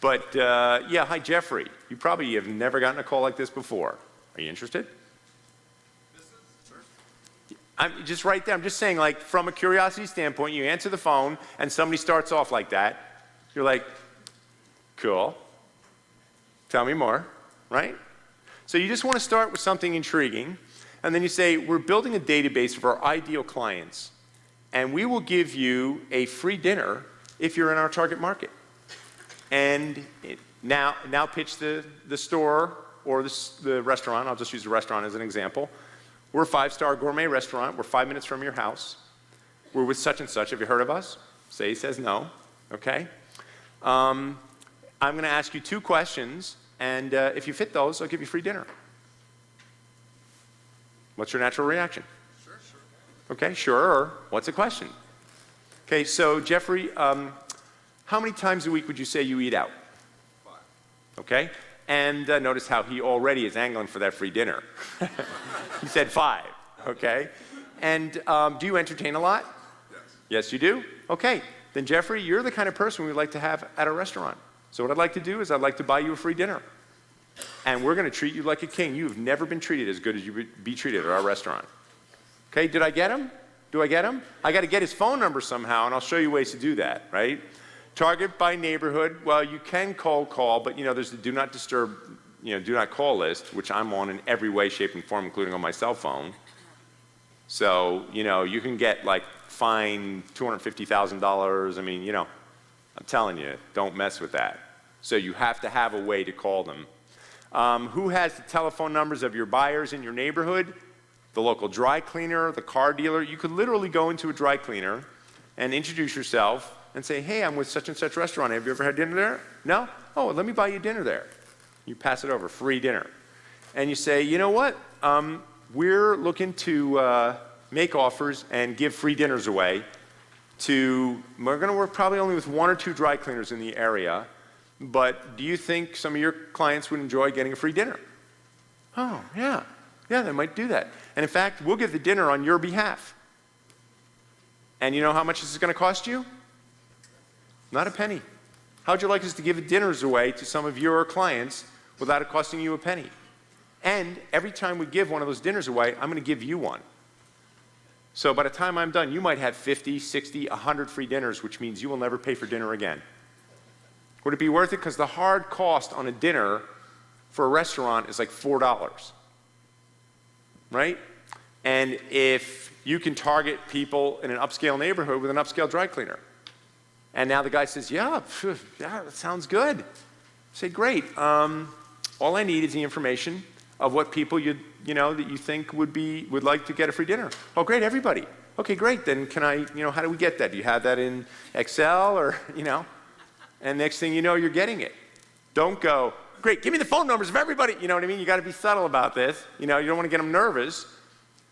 But yeah, hi Jeffrey. You probably have never gotten a call like this before. Are you interested? I'm just right there. I'm just saying, like, from a curiosity standpoint, you answer the phone and somebody starts off like that. You're like, cool. Tell me more, right? So you just want to start with something intriguing, and then you say, we're building a database of our ideal clients, and we will give you a free dinner if you're in our target market. And now pitch the store or the restaurant. I'll just use the restaurant as an example. We're a 5-star gourmet restaurant. We're 5 minutes from your house. We're with such and such. Have you heard of us? Say he says no. Okay. I'm going to ask you 2 questions, and if you fit those, I'll give you free dinner. What's your natural reaction? Sure. Okay, sure, or what's the question? Okay, so Jeffrey, how many times a week would you say you eat out? 5. Okay, and notice how he already is angling for that free dinner. He said 5, okay? And do you entertain a lot? Yes. Yes, you do? Okay, then Jeffrey, you're the kind of person we'd like to have at a restaurant. So what I'd like to do is I'd like to buy you a free dinner. And we're going to treat you like a king. You've never been treated as good as you would be treated at our restaurant. Okay, did I get him? Do I get him? I got to get his phone number somehow, and I'll show you ways to do that, right? Target by neighborhood. Well, you can cold call, but you know, there's the do not disturb, do not call list, which I'm on in every way, shape, and form, including on my cell phone. So, you can get like fined $250,000. I mean, I'm telling you, don't mess with that. So you have to have a way to call them. Who has the telephone numbers of your buyers in your neighborhood? The local dry cleaner, the car dealer. You could literally go into a dry cleaner and introduce yourself and say, hey, I'm with such and such restaurant. Have you ever had dinner there? No? Oh, let me buy you dinner there. You pass it over, free dinner. And you say, you know what? We're looking to make offers and give free dinners away we're going to work probably only with 1 or 2 dry cleaners in the area, but do you think some of your clients would enjoy getting a free dinner? Oh, yeah. Yeah, they might do that. And in fact, we'll give the dinner on your behalf. And you know how much this is going to cost you? Not a penny. How would you like us to give dinners away to some of your clients without it costing you a penny? And every time we give one of those dinners away, I'm going to give you one. So by the time I'm done, you might have 50, 60, 100 free dinners, which means you will never pay for dinner again. Would it be worth it? Because the hard cost on a dinner for a restaurant is like $4, right? And if you can target people in an upscale neighborhood with an upscale dry cleaner, and now the guy says, yeah, that sounds good. Say, great. All I need is the information of what people that you think would like to get a free dinner. Oh, great, everybody. Okay, great. Then can I, how do we get that? Do you have that in Excel or, And next thing you know, you're getting it. Don't go, great, give me the phone numbers of everybody. You know what I mean? You got to be subtle about this. You don't want to get them nervous.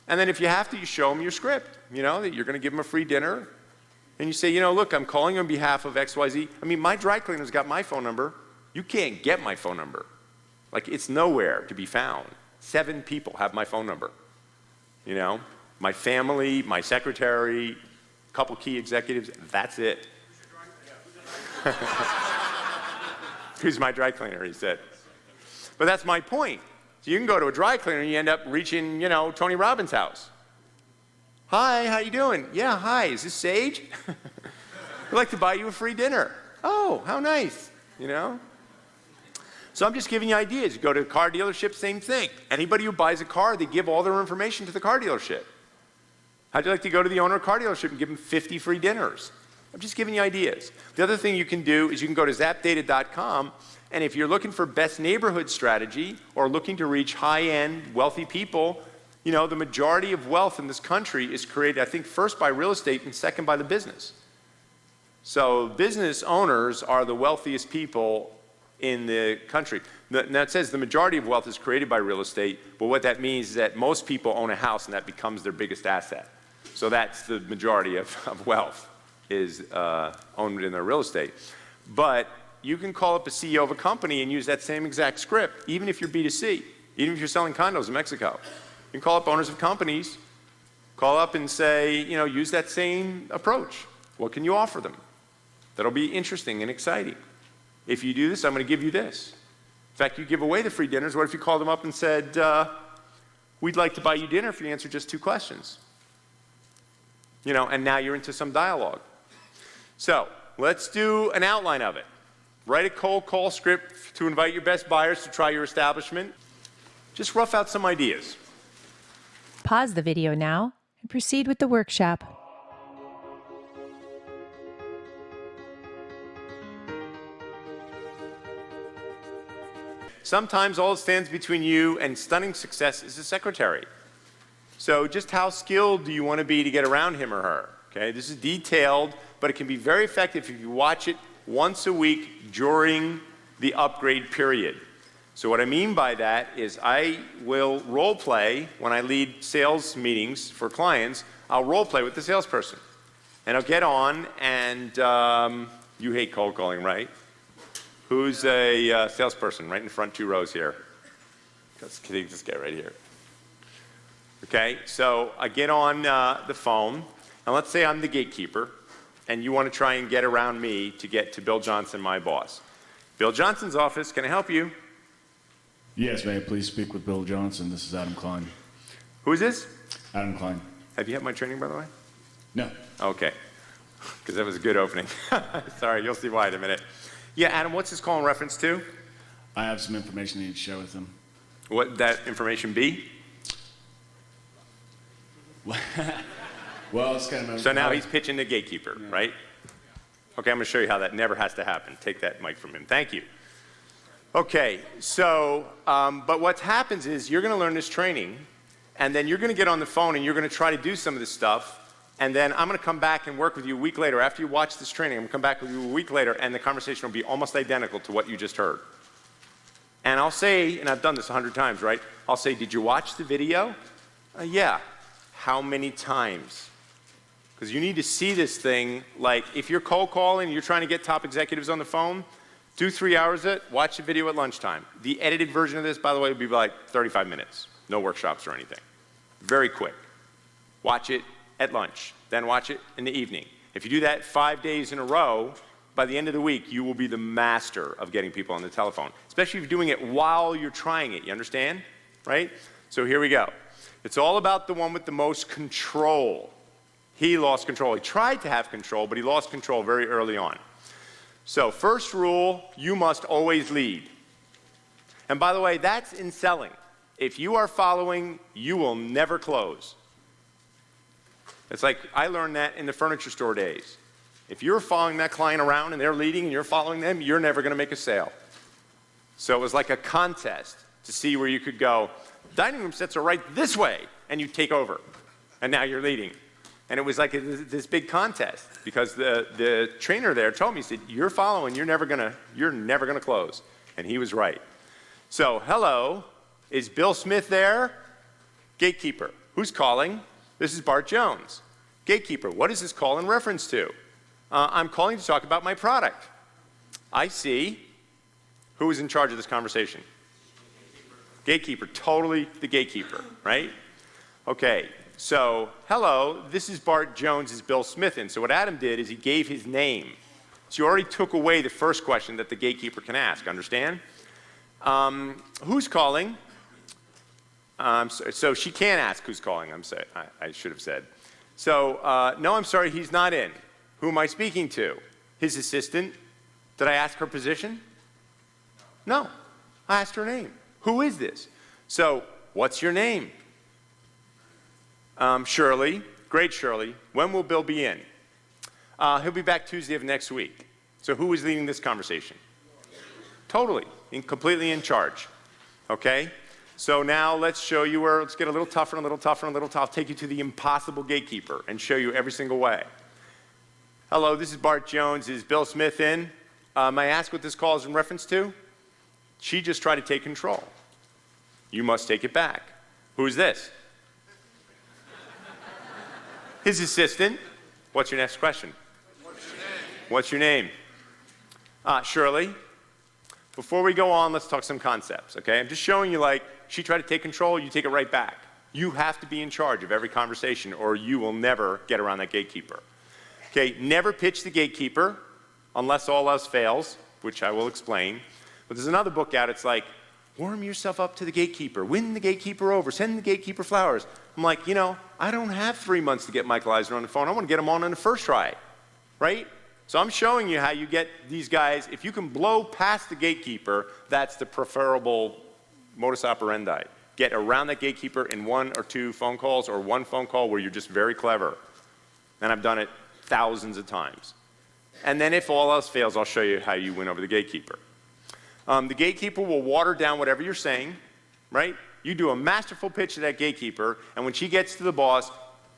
And then if you have to, you show them your script. That you're going to give them a free dinner. And you say, look, I'm calling on behalf of XYZ. I mean, my dry cleaner's got my phone number. You can't get my phone number. Like, it's nowhere to be found. 7 people have my phone number. My family, my secretary, a couple key executives, that's it. Who's my dry cleaner, he said. But that's my point. So you can go to a dry cleaner and you end up reaching, Tony Robbins' house. Hi, how you doing? Yeah, hi, is this Sage? We'd like to buy you a free dinner. Oh, how nice, So I'm just giving you ideas. You go to a car dealership, same thing. Anybody who buys a car, they give all their information to the car dealership. How'd you like to go to the owner of a car dealership and give him 50 free dinners? I'm just giving you ideas. The other thing you can do is you can go to zapdata.com, and if you're looking for best neighborhood strategy or looking to reach high-end, wealthy people, the majority of wealth in this country is created, I think, first by real estate and second by the business. So business owners are the wealthiest people in the country. Now it says the majority of wealth is created by real estate, but what that means is that most people own a house and that becomes their biggest asset. So that's the majority of wealth is owned in their real estate. But you can call up a CEO of a company and use that same exact script, even if you're B2C, even if you're selling condos in Mexico. You can call up owners of companies, call up and say, use that same approach. What can you offer them? That'll be interesting and exciting. if you do this, I'm going to give you this. In fact, you give away the free dinners. What if you called them up and said, we'd like to buy you dinner if you answer just 2 questions? You know, and now you're into some dialogue. So let's do an outline of it. Write a cold call script to invite your best buyers to try your establishment. Just rough out some ideas. Pause the video now and proceed with the workshop. Sometimes all that stands between you and stunning success is a secretary. So just how skilled do you want to be to get around him or her? Okay, this is detailed, but it can be very effective if you watch it once a week during the upgrade period. So what I mean by that is I will role play when I lead sales meetings for clients. I'll role play with the salesperson. And I'll get on and you hate cold calling, right? Who's a salesperson right in the front 2 rows here? Let's take this guy right here. Okay, so I get on the phone, and let's say I'm the gatekeeper, and you want to try and get around me to get to Bill Johnson, my boss. Bill Johnson's office, can I help you? Yes, may I please speak with Bill Johnson? This is Adam Klein. Who is this? Adam Klein. Have you had my training, by the way? No. Okay, because that was a good opening. Sorry, you'll see why in a minute. Yeah, Adam, what's this call in reference to? I have some information I need to share with him. What that information be? Well, it's kind of... So now he's pitching the gatekeeper, yeah. Right? Okay, I'm going to show you how that never has to happen. Take that mic from him. Thank you. Okay, so, but what happens is you're going to learn this training, and then you're going to get on the phone and you're going to try to do some of this stuff, and then I'm going to come back and work with you a week later. After you watch this training, I'm going to come back with you a week later, and the conversation will be almost identical to what you just heard. And I'll say, and I've done this 100 times, right? I'll say, did you watch the video? Yeah. How many times? Because you need to see this thing, like if you're cold calling, you're trying to get top executives on the phone, do 3 hours of it, watch the video at lunchtime. The edited version of this, by the way, would be like 35 minutes. No workshops or anything. Very quick. Watch it at lunch, then watch it in the evening. If you do that 5 days in a row, by the end of the week, you will be the master of getting people on the telephone, especially if you're doing it while you're trying it. You understand? Right? So here we go. It's all about the one with the most control. He lost control. He tried to have control, but he lost control very early on. So first rule, you must always lead. And by the way, that's in selling. If you are following, you will never close. It's like I learned that in the furniture store days. If you're following that client around and they're leading and you're following them, you're never going to make a sale. So it was like a contest to see where you could go, dining room sets are right this way, and you take over. And now you're leading. And it was like this big contest because the trainer there told me, he said, you're following, you're never gonna close. And he was right. So, hello, is Bill Smith there? Gatekeeper. Who's calling? This is Bart Jones. Gatekeeper, what is this call in reference to? I'm calling to talk about my product. I see. Who is in charge of this conversation? Gatekeeper, totally the gatekeeper, right? Okay, so, hello, this is Bart Jones, is Bill Smith in. So what Adam did is he gave his name. So you already took away the first question that the gatekeeper can ask, understand? Who's calling? So she can't ask who's calling, I should have said. So, no, I'm sorry, he's not in. Who am I speaking to? His assistant? Did I ask her position? No, I asked her name. Who is this? So, what's your name? Shirley. Great, Shirley. When will Bill be in? He'll be back Tuesday of next week. So who is leading this conversation? Totally, completely in charge. Okay? So now let's show you where, let's get a little tougher and a little tougher and a little tougher. I'll take you to the impossible gatekeeper and show you every single way. Hello, this is Bart Jones. Is Bill Smith in? May I ask what this call is in reference to? She just tried to take control. You must take it back. Who's this? His assistant. What's your next question? What's your name? Shirley. Before we go on, let's talk some concepts, okay? I'm just showing you, like, she tried to take control, you take it right back. You have to be in charge of every conversation or you will never get around that gatekeeper. Okay, never pitch the gatekeeper unless all else fails. which I will explain. But there's another book out, it's like, warm yourself up to the gatekeeper, win the gatekeeper over, send the gatekeeper flowers. I'm like, I don't have 3 months to get Michael Eisner on the phone. I want to get him on the first try, right? So I'm showing you how you get these guys, if you can blow past the gatekeeper, that's the preferable modus operandi. Get around that gatekeeper in 1 or 2 phone calls or 1 phone call where you're just very clever. And I've done it thousands of times. And then if all else fails, I'll show you how you win over the gatekeeper. The gatekeeper will water down whatever you're saying, right? You do a masterful pitch to that gatekeeper, and when she gets to the boss,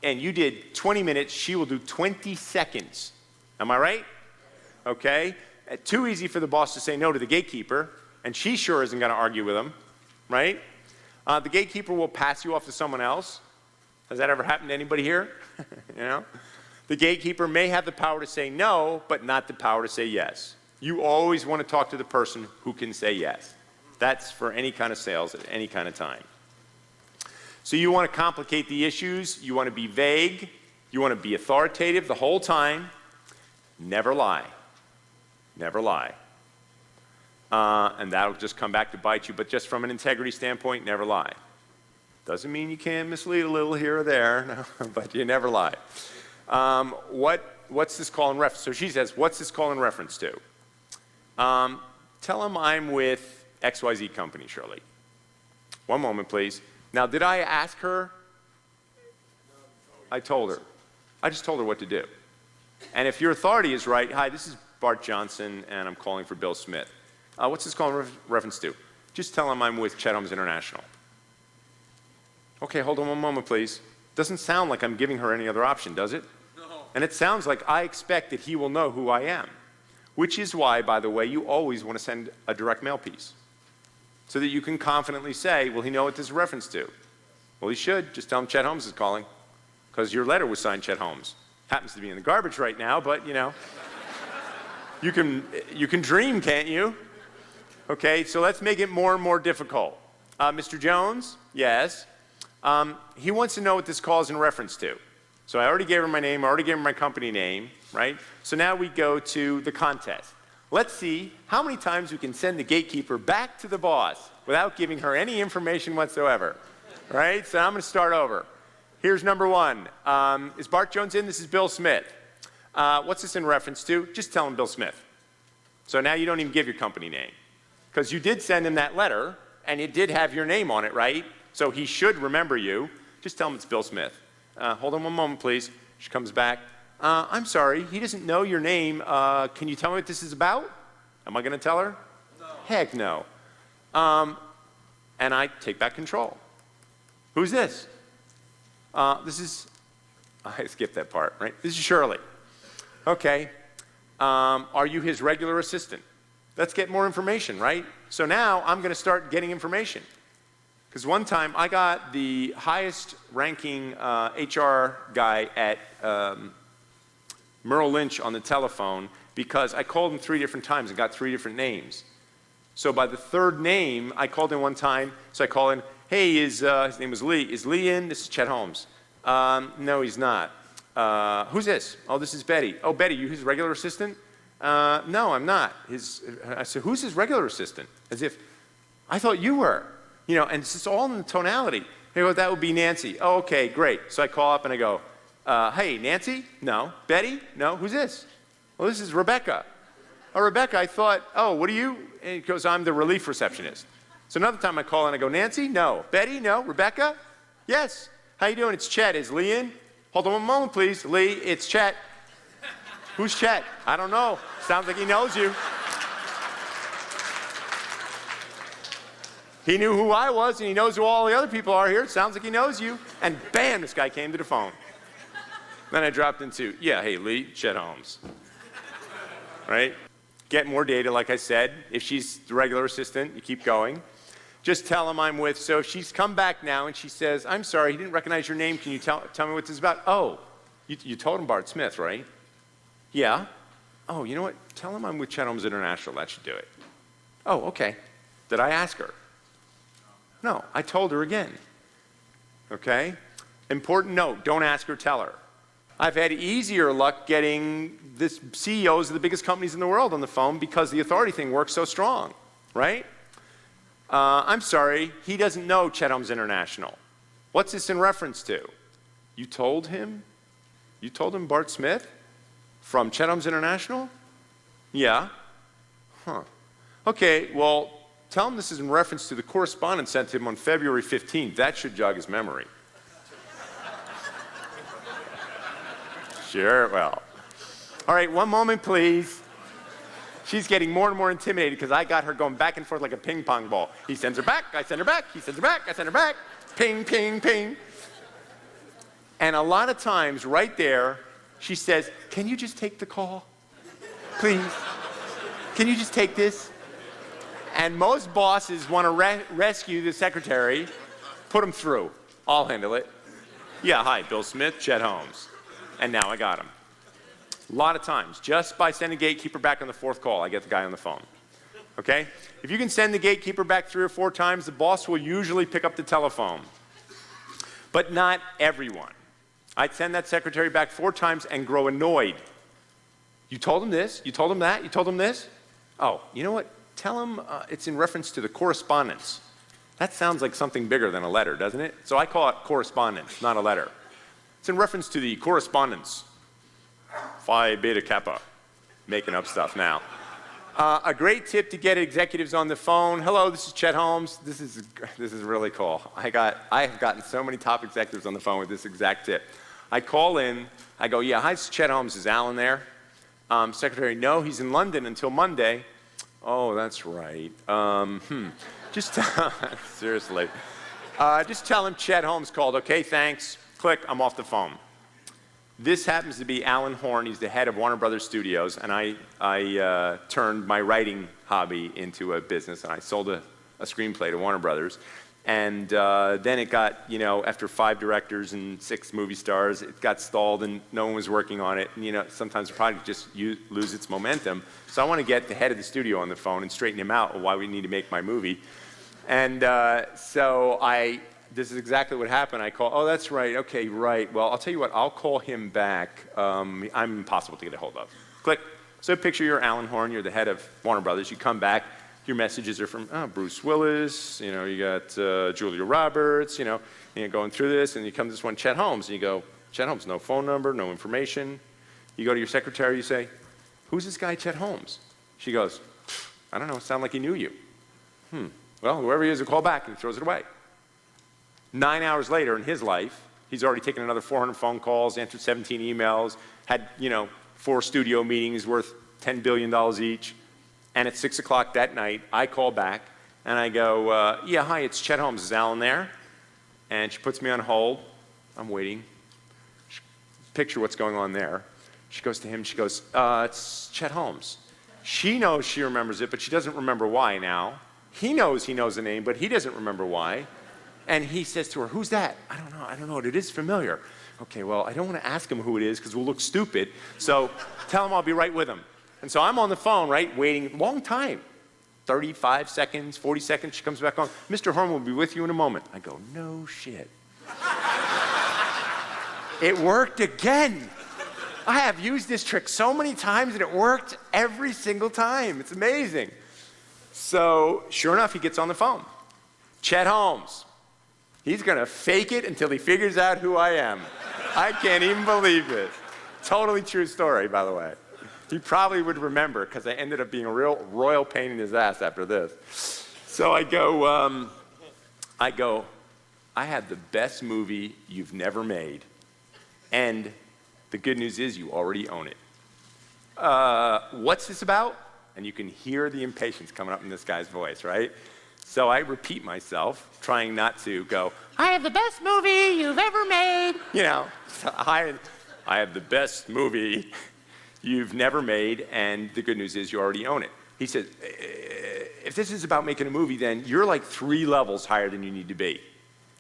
and you did 20 minutes, she will do 20 seconds. Am I right? Okay. Too easy for the boss to say no to the gatekeeper, and she sure isn't going to argue with him, right? The gatekeeper will pass you off to someone else. Has that ever happened to anybody here? The gatekeeper may have the power to say no, but not the power to say yes. You always want to talk to the person who can say yes. That's for any kind of sales at any kind of time. So you want to complicate the issues. You want to be vague. You want to be authoritative the whole time. Never lie. Never lie. And that'll just come back to bite you. But just from an integrity standpoint, never lie. Doesn't mean you can't mislead a little here or there, no, but you never lie. What's this call in reference? So she says, what's this call in reference to? Tell him I'm with XYZ company, Shirley. One moment, please. Now, did I ask her? I told her. I just told her what to do. And if your authority is right, hi, this is Bart Johnson, and I'm calling for Bill Smith. What's this call in reference to? Just tell him I'm with Chet Holmes International. Okay, hold on one moment, please. Doesn't sound like I'm giving her any other option, does it? No. And it sounds like I expect that he will know who I am. Which is why, by the way, you always want to send a direct mail piece. So that you can confidently say, will he know what this is a reference to? Well, he should. Just tell him Chet Holmes is calling. Because your letter was signed Chet Holmes. Happens to be in the garbage right now, but, you can dream, can't you? Okay, so let's make it more and more difficult. Mr. Jones, yes. He wants to know what this call is in reference to. So I already gave her my name, I already gave her my company name, right? So now we go to the contest. Let's see how many times we can send the gatekeeper back to the boss without giving her any information whatsoever, right? So I'm going to start over. Here's number 1. Is Bart Jones in? This is Bill Smith. What's this in reference to? Just tell him Bill Smith. So now you don't even give your company name. Because you did send him that letter, and it did have your name on it, right? So he should remember you. Just tell him it's Bill Smith. Hold on one moment, please. She comes back. I'm sorry, he doesn't know your name. Can you tell me what this is about? Am I going to tell her? No. Heck no. And I take back control. Who's this? This is, I skipped that part, right? This is Shirley. Okay. Are you his regular assistant? Let's get more information, right? So now I'm going to start getting information. Because one time I got the highest ranking HR guy at Merrill Lynch on the telephone because I called him 3 different times and got 3 different names. So by the 3rd name, I called him one time. So I call him, hey, his name was Lee. Is Lee in? This is Chet Holmes. No, he's not. Who's this? Oh, this is Betty. Oh, Betty, you his regular assistant? No, I'm not. I said, who's his regular assistant? As if, I thought you were. And it's just all in the tonality. Hey, well, that would be Nancy. Oh, okay, great. So I call up and I go, hey, Nancy? No. Betty? No. Who's this? Well, this is Rebecca. Oh, Rebecca, I thought, oh, what are you? And he goes, I'm the relief receptionist. So another time I call and I go, Nancy? No. Betty? No. Rebecca? Yes. How you doing? It's Chet. Is Lee in? Hold on one moment, please. Lee, it's Chet. Who's Chet? I don't know. Sounds like he knows you. He knew who I was, and he knows who all the other people are here. It sounds like he knows you. And bam, this guy came to the phone. Then I dropped into, yeah, hey, Lee, Chet Holmes. Right? Get more data, like I said. If she's the regular assistant, you keep going. Just tell him I'm with. So she's come back now, and she says, I'm sorry, he didn't recognize your name. Can you tell me what this is about? Oh, you told him Bart Smith, right? Yeah. Oh, you know what? Tell him I'm with Chet Holmes International. That should do it. Oh, okay. Did I ask her? No, I told her again. Okay? Important note, don't ask her, tell her. I've had easier luck getting the CEOs of the biggest companies in the world on the phone because the authority thing works so strong, right? I'm sorry, he doesn't know Chet Holmes International. What's this in reference to? You told him? You told him Bart Smith from Chet Holmes International? Yeah. Huh. Okay, well, tell him this is in reference to the correspondence sent to him on February 15th. That should jog his memory. Sure, well. All right, one moment, please. She's getting more and more intimidated because I got her going back and forth like a ping pong ball. He sends her back, I send her back, he sends her back, I send her back. Ping, ping, ping. And a lot of times, right there, she says, can you just take the call? Please. Can you just take this? And most bosses want to rescue the secretary, put him through. I'll handle it. Yeah, hi, Bill Smith, Chet Holmes. And now I got him. A lot of times, just by sending gatekeeper back on the fourth call, I get the guy on the phone. Okay? If you can send the gatekeeper back 3 or 4 times, the boss will usually pick up the telephone. But not everyone. I'd send that secretary back 4 times and grow annoyed. You told him this, you told him that, you told him this? Oh, you know what? Tell him it's in reference to the correspondence. That sounds like something bigger than a letter, doesn't it? So I call it correspondence, not a letter. It's in reference to the correspondence. Phi Beta Kappa. Making up stuff now. A great tip to get executives on the phone. Hello, this is Chet Holmes. This is really cool. I have gotten so many top executives on the phone with this exact tip. I call in, I go, yeah, hi, this is Chet Holmes. Is Alan there? Secretary, no, he's in London until Monday. Oh, that's right. Just seriously. Just tell him Chet Holmes called. Okay, thanks. Click, I'm off the phone. This happens to be Alan Horn. He's the head of Warner Brothers Studios, and I turned my writing hobby into a business, and I sold a screenplay to Warner Brothers. And then it got, after 5 directors and 6 movie stars, it got stalled and no one was working on it. And, sometimes the project just lose its momentum. So I want to get the head of the studio on the phone and straighten him out on why we need to make my movie. And this is exactly what happened. I call, oh, that's right, okay, right. Well, I'll tell you what, I'll call him back. I'm impossible to get a hold of. Click. So picture you're Alan Horn, you're the head of Warner Brothers. You come back, your messages are from Bruce Willis, you got Julia Roberts, and you're going through this, and you come to this one, Chet Holmes, and you go, Chet Holmes, no phone number, no information. You go to your secretary, you say, who's this guy, Chet Holmes? She goes, I don't know, it sounded like he knew you. Well, whoever he is will call back, and he throws it away. 9 hours later in his life, he's already taken another 400 phone calls, answered 17 emails, had, 4 studio meetings worth $10 billion each. And at 6 o'clock that night, I call back, and I go, yeah, hi, it's Chet Holmes. Is Alan there? And she puts me on hold. I'm waiting. Picture what's going on there. She goes to him. She goes, it's Chet Holmes. She knows she remembers it, but she doesn't remember why now. He knows the name, but he doesn't remember why. And he says to her, who's that? I don't know, it is familiar. Okay, well, I don't want to ask him who it is because we'll look stupid, so tell him I'll be right with him. And so I'm on the phone, right, waiting, long time, 35 seconds, 40 seconds, she comes back on, Mr. Horn will be with you in a moment. I go, no shit. It worked again. I have used this trick so many times and it worked every single time. It's amazing. So, sure enough, he gets on the phone. Chet Holmes. He's going to fake it until he figures out who I am. I can't even believe it. Totally true story, by the way. He probably would remember because I ended up being a real royal pain in his ass after this. So I go, I have the best movie you've never made. And the good news is you already own it. What's this about? And you can hear the impatience coming up in this guy's voice, right? So I repeat myself, trying not to go, I have the best movie you've ever made. I have the best movie you've never made, and the good news is you already own it. He said, if this is about making a movie, then you're like 3 levels higher than you need to be.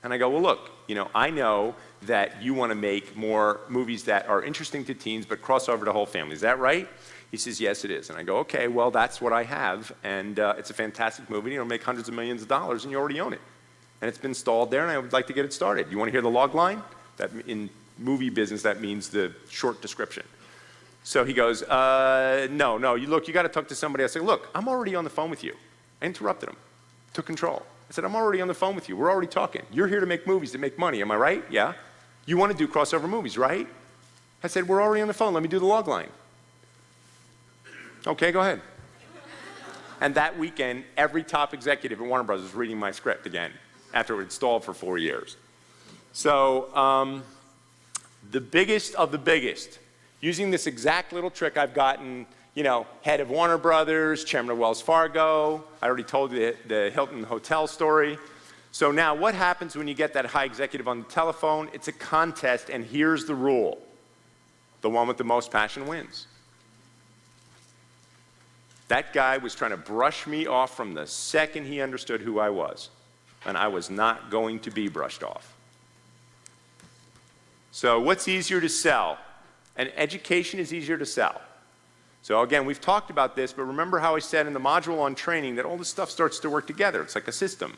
And I go, well, look, I know that you want to make more movies that are interesting to teens but cross over the whole family. Is that right? He says, yes, it is. And I go, okay, well, that's what I have, and it's a fantastic movie. It'll make hundreds of millions of dollars, and you already own it. And it's been stalled there, and I would like to get it started. You want to hear the log line? That in movie business, that means the short description. So he goes, no, you got to talk to somebody. I said, look, I'm already on the phone with you. I interrupted him, took control. I said, I'm already on the phone with you. We're already talking. You're here to make movies, to make money. Am I right? Yeah. You want to do crossover movies, right? I said, we're already on the phone. Let me do the log line. Okay, go ahead. And that weekend, every top executive at Warner Bros. Was reading my script again after it had stalled for 4 years. So the biggest of the biggest, using this exact little trick I've gotten, head of Warner Brothers, chairman of Wells Fargo. I already told you the Hilton Hotel story. So now what happens when you get that high executive on the telephone? It's a contest, and here's the rule. The one with the most passion wins. That guy was trying to brush me off from the second he understood who I was, and I was not going to be brushed off. So what's easier to sell? And education is easier to sell. So again, we've talked about this, but remember how I said in the module on training that all this stuff starts to work together. It's like a system,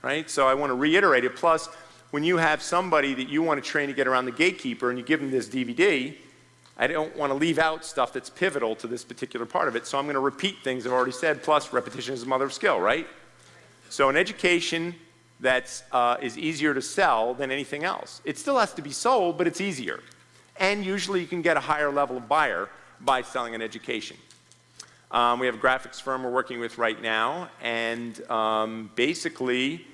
right? So I want to reiterate it. Plus, when you have somebody that you want to train to get around the gatekeeper and you give them this DVD, I don't want to leave out stuff that's pivotal to this particular part of it, so I'm going to repeat things I've already said, plus repetition is the mother of skill, right? So an education that is easier to sell than anything else. It still has to be sold, but it's easier. And usually you can get a higher level of buyer by selling an education. We have a graphics firm we're working with right now, and basically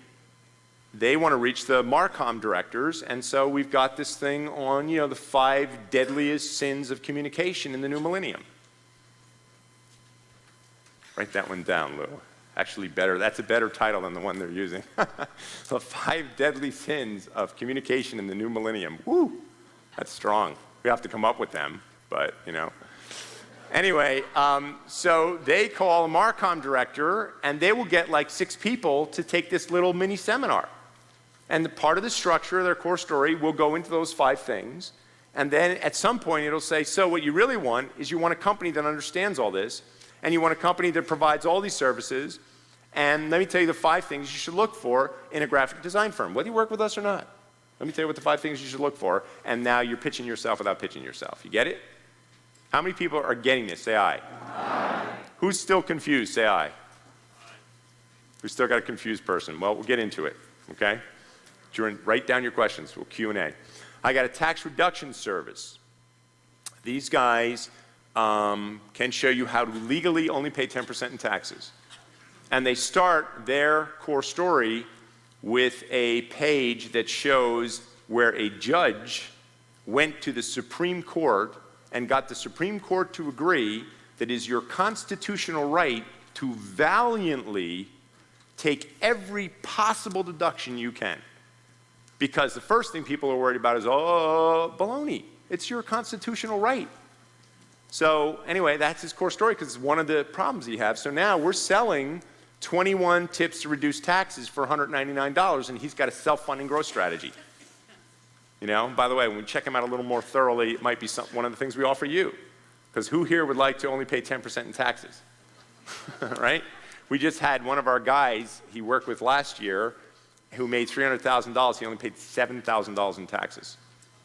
they want to reach the Marcom directors, and so we've got this thing on, the 5 deadliest sins of communication in the new millennium. Write that one down, Lou. Actually better, that's a better title than the one they're using. The 5 deadly sins of communication in the new millennium. Woo, that's strong. We have to come up with them, but, Anyway, so they call a Marcom director, and they will get like 6 people to take this little mini seminar. And the part of the structure of their core story will go into those 5 things. And then at some point it'll say, so what you really want is you want a company that understands all this, and you want a company that provides all these services, and let me tell you the 5 things you should look for in a graphic design firm, whether you work with us or not. Let me tell you what the 5 things you should look for, and now you're pitching yourself without pitching yourself. You get it? How many people are getting this? Say aye. Aye. Who's still confused? Say aye. Aye. We still got a confused person. Well, we'll get into it, okay? Write down your questions. We'll Q&A. I got a tax reduction service. These guys can show you how to legally only pay 10% in taxes. And they start their core story with a page that shows where a judge went to the Supreme Court and got the Supreme Court to agree that it is your constitutional right to valiantly take every possible deduction you can. Because the first thing people are worried about is, oh, baloney. It's your constitutional right. So anyway, that's his core story because it's one of the problems he has. So now we're selling 21 tips to reduce taxes for $199, and he's got a self-funding growth strategy. By the way, when we check him out a little more thoroughly, it might be one of the things we offer you. Because who here would like to only pay 10% in taxes? Right? We just had one of our guys he worked with last year who made $300,000. He only paid $7,000 in taxes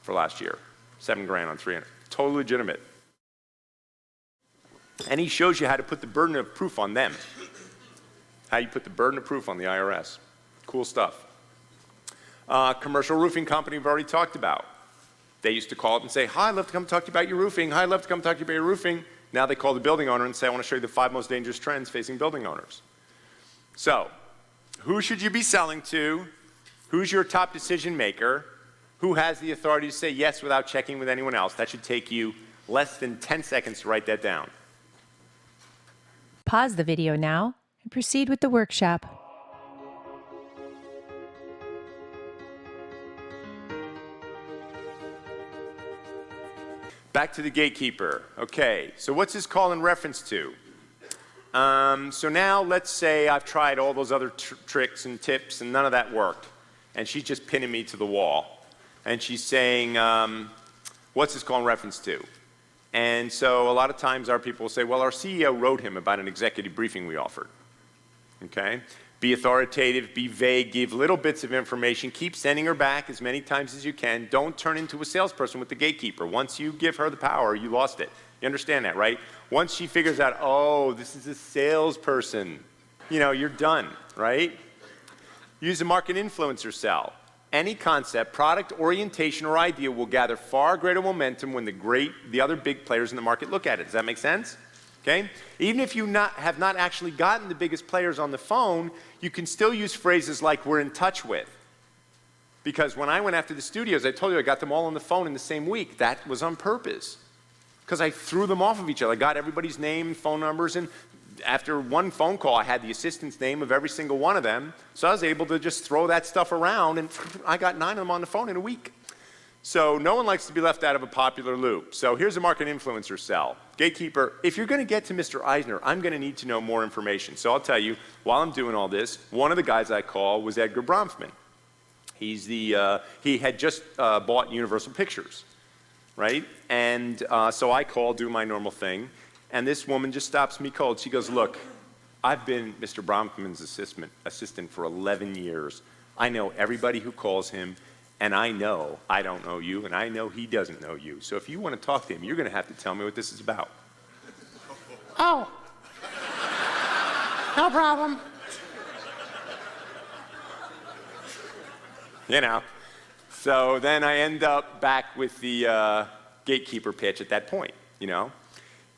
for last year. $7,000 on 300. Totally legitimate. And he shows you how to put the burden of proof on them. How you put the burden of proof on the IRS. Cool stuff. Commercial roofing company we've already talked about. They used to call up and say, hi, I'd love to come talk to you about your roofing. Hi, I'd love to come talk to you about your roofing. Now they call the building owner and say, I want to show you the 5 most dangerous trends facing building owners. So, who should you be selling to? Who's your top decision maker? Who has the authority to say yes without checking with anyone else? That should take you less than 10 seconds to write that down. Pause the video now and proceed with the workshop. Back to the gatekeeper. Okay, so what's this call in reference to? So now let's say I've tried all those other tricks and tips and none of that worked. And she's just pinning me to the wall. And she's saying, what's this call in reference to? And so a lot of times our people will say, well, our CEO wrote him about an executive briefing we offered. Okay? Be authoritative, be vague, give little bits of information, keep sending her back as many times as you can. Don't turn into a salesperson with the gatekeeper. Once you give her the power, you lost it. You understand that, right? Once she figures out, oh, this is a salesperson, you're done, right? Use a market influencer cell. Any concept, product, orientation, or idea will gather far greater momentum when the other big players in the market look at it. Does that make sense? Okay? Even if you have not actually gotten the biggest players on the phone, you can still use phrases like we're in touch with. Because when I went after the studios, I told you I got them all on the phone in the same week. That was on purpose. Because I threw them off of each other. I got everybody's name, phone numbers, and after one phone call, I had the assistant's name of every single one of them. So I was able to just throw that stuff around, and I got 9 of them on the phone in a week. So no one likes to be left out of a popular loop. So here's a market influencer cell. Gatekeeper, if you're going to get to Mr. Eisner, I'm going to need to know more information. So I'll tell you, while I'm doing all this, one of the guys I call was Edgar Bronfman. He had just bought Universal Pictures, right? And so I call, do my normal thing, and this woman just stops me cold. She goes, look, I've been Mr. Bronfman's assistant for 11 years. I know everybody who calls him. And I know I don't know you, and I know he doesn't know you. So if you want to talk to him, you're going to have to tell me what this is about. Oh. No problem. So then I end up back with the gatekeeper pitch at that point,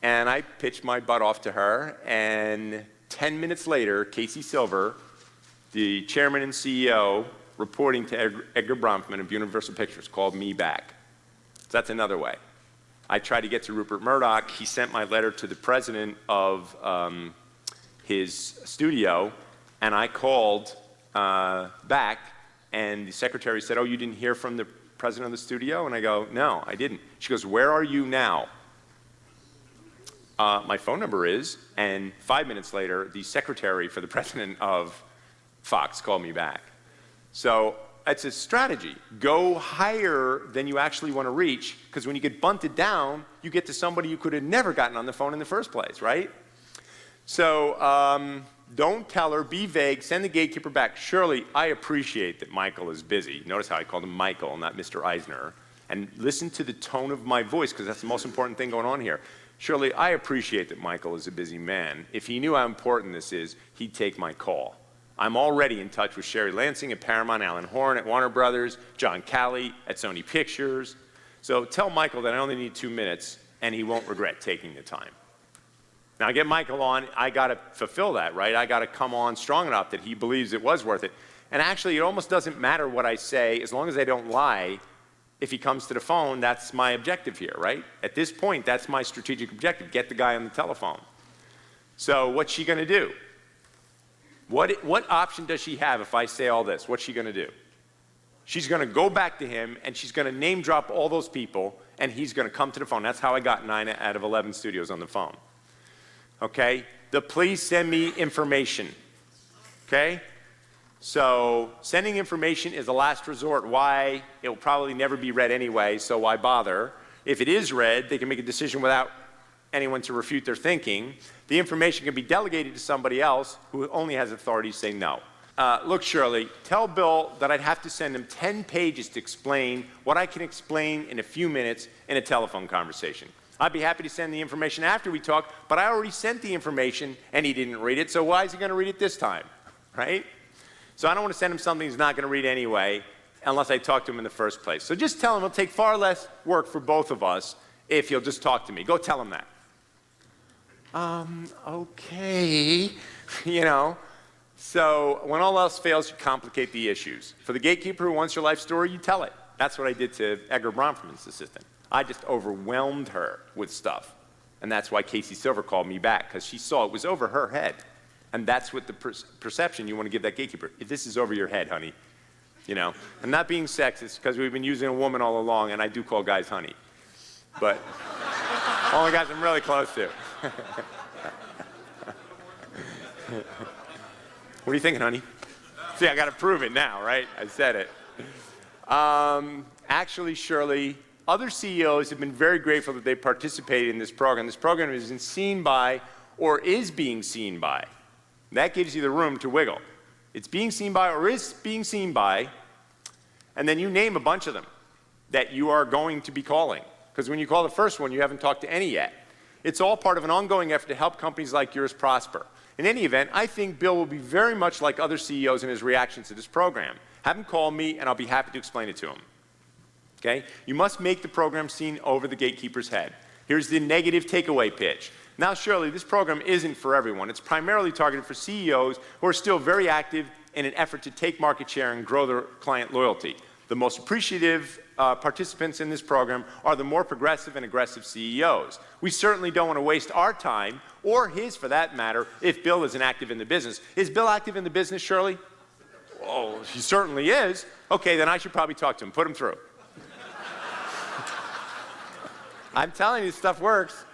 And I pitched my butt off to her, and 10 minutes later, Casey Silver, the chairman and CEO, reporting to Edgar Bronfman of Universal Pictures, called me back. So that's another way. I tried to get to Rupert Murdoch. He sent my letter to the president of his studio, and I called back, and the secretary said, oh, you didn't hear from the president of the studio? And I go, no, I didn't. She goes, where are you now? My phone number is, and 5 minutes later, the secretary for the president of Fox called me back. So it's a strategy. Go higher than you actually want to reach, because when you get bunted down, you get to somebody you could have never gotten on the phone in the first place, right? So don't tell her, be vague, send the gatekeeper back. Shirley, I appreciate that Michael is busy. Notice how I called him Michael, not Mr. Eisner. And listen to the tone of my voice, because that's the most important thing going on here. Shirley, I appreciate that Michael is a busy man. If he knew how important this is, he'd take my call. I'm already in touch with Sherry Lansing at Paramount, Alan Horn at Warner Brothers, John Calley at Sony Pictures. So tell Michael that I only need 2 minutes, and he won't regret taking the time. Now, I get Michael on, I got to fulfill that, right? I got to come on strong enough that he believes it was worth it. And actually, it almost doesn't matter what I say, as long as I don't lie. If he comes to the phone, that's my objective here, right? At this point, that's my strategic objective, get the guy on the telephone. So what's she going to do? What option does she have if I say all this? What's she going to do? She's going to go back to him, and she's going to name drop all those people, and he's going to come to the phone. That's how I got 9 out of 11 studios on the phone. Okay? Please send me information. Okay? So sending information is a last resort. Why? It will probably never be read anyway, so why bother? If it is read, they can make a decision without anyone to refute their thinking. The information can be delegated to somebody else who only has authority to say no. Look, Shirley, tell Bill that I'd have to send him 10 pages to explain what I can explain in a few minutes in a telephone conversation. I'd be happy to send the information after we talk, but I already sent the information and he didn't read it, so why is he going to read it this time, right? So I don't want to send him something he's not going to read anyway unless I talk to him in the first place. So just tell him it'll take far less work for both of us if he'll just talk to me. Go tell him that. Okay, So when all else fails, you complicate the issues. For the gatekeeper who wants your life story, you tell it. That's what I did to Edgar Bronfman's assistant. I just overwhelmed her with stuff. And that's why Casey Silver called me back, because she saw it was over her head. And that's what the perception you want to give that gatekeeper. If this is over your head, honey. I'm not being sexist, because we've been using a woman all along, and I do call guys honey. But only guys I'm really close to. What are you thinking, honey? See, I got to prove it now, right? I said it. Actually, Shirley, other CEOs have been very grateful that they participated in this program. This program is seen by or is being seen by. That gives you the room to wiggle. It's being seen by or is being seen by, and then you name a bunch of them that you are going to be calling. Because when you call the first one, you haven't talked to any yet. It's all part of an ongoing effort to help companies like yours prosper. In any event, I think Bill will be very much like other CEOs in his reactions to this program. Have him call me, and I'll be happy to explain it to him. Okay? You must make the program seen over the gatekeeper's head. Here's the negative takeaway pitch. Now, surely, this program isn't for everyone. It's primarily targeted for CEOs who are still very active in an effort to take market share and grow their client loyalty. The most appreciative participants in this program are the more progressive and aggressive CEOs. We certainly don't want to waste our time, or his for that matter, if Bill isn't active in the business. Is Bill active in the business, Shirley? Oh, he certainly is. Okay, then I should probably talk to him. Put him through. I'm telling you, this stuff works.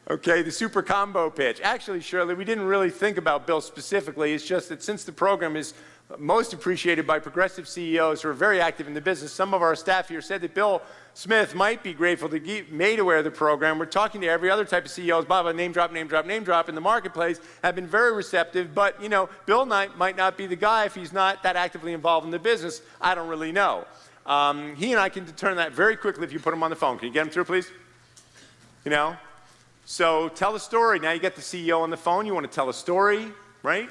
Okay, the super combo pitch. Actually, Shirley, we didn't really think about Bill specifically. It's just that since the program is most appreciated by progressive CEOs who are very active in the business, some of our staff here said that Bill Smith might be grateful to be made aware of the program. We're talking to every other type of CEOs, blah, blah, name drop, name drop, name drop in the marketplace, have been very receptive, but, you know, Bill might not be the guy if he's not that actively involved in the business. I don't really know. He and I can determine that very quickly if you put him on the phone. Can you get him through, please? You know? So tell a story. Now you get the CEO on the phone. You want to tell a story, right?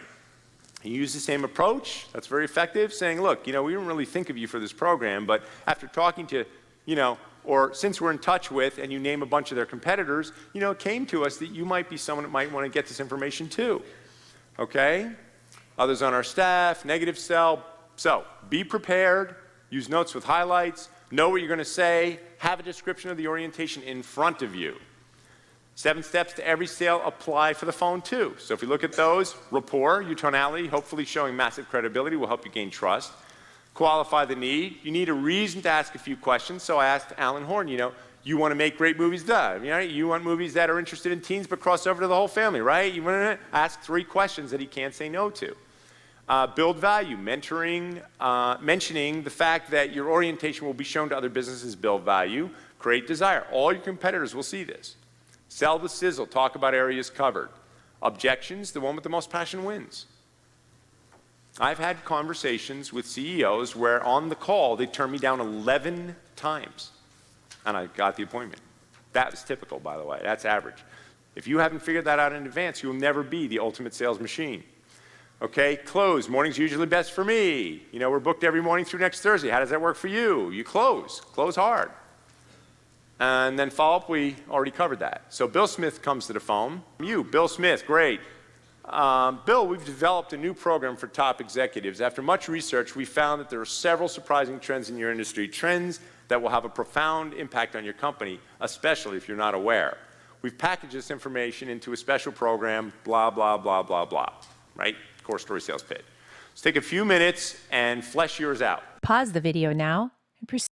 You use the same approach. That's very effective, saying, look, you know, we didn't really think of you for this program, but after talking to, you know, or since we're in touch with, and you name a bunch of their competitors, you know, it came to us that you might be someone that might want to get this information too. Okay? Others on our staff, negative sell. So be prepared. Use notes with highlights. Know what you're going to say. Have a description of the orientation in front of you. 7 steps to every sale apply for the phone too. So if you look at those, rapport, your tonality, hopefully showing massive credibility will help you gain trust. Qualify the need. You need a reason to ask a few questions. So I asked Alan Horn, you know, you want to make great movies, duh. You know, you want movies that are interested in teens but cross over to the whole family, right? You want to ask 3 questions that he can't say no to. Build value, mentoring, mentioning the fact that your orientation will be shown to other businesses, build value, create desire. All your competitors will see this. Sell the sizzle, talk about areas covered. Objections, the one with the most passion wins. I've had conversations with CEOs where on the call they turned me down 11 times and I got the appointment. That was typical, by the way. That's average. If you haven't figured that out in advance, you'll never be the ultimate sales machine. Okay, close. Morning's usually best for me. You know, we're booked every morning through next Thursday. How does that work for you? You close. Close hard. And then follow-up, we already covered that. So Bill Smith comes to the phone. You, Bill Smith, great. Bill, we've developed a new program for top executives. After much research, we found that there are several surprising trends in your industry, trends that will have a profound impact on your company, especially if you're not aware. We've packaged this information into a special program, blah, blah, blah, blah, blah, right? Core story sales pitch. Let's take a few minutes and flesh yours out. Pause the video now and proceed.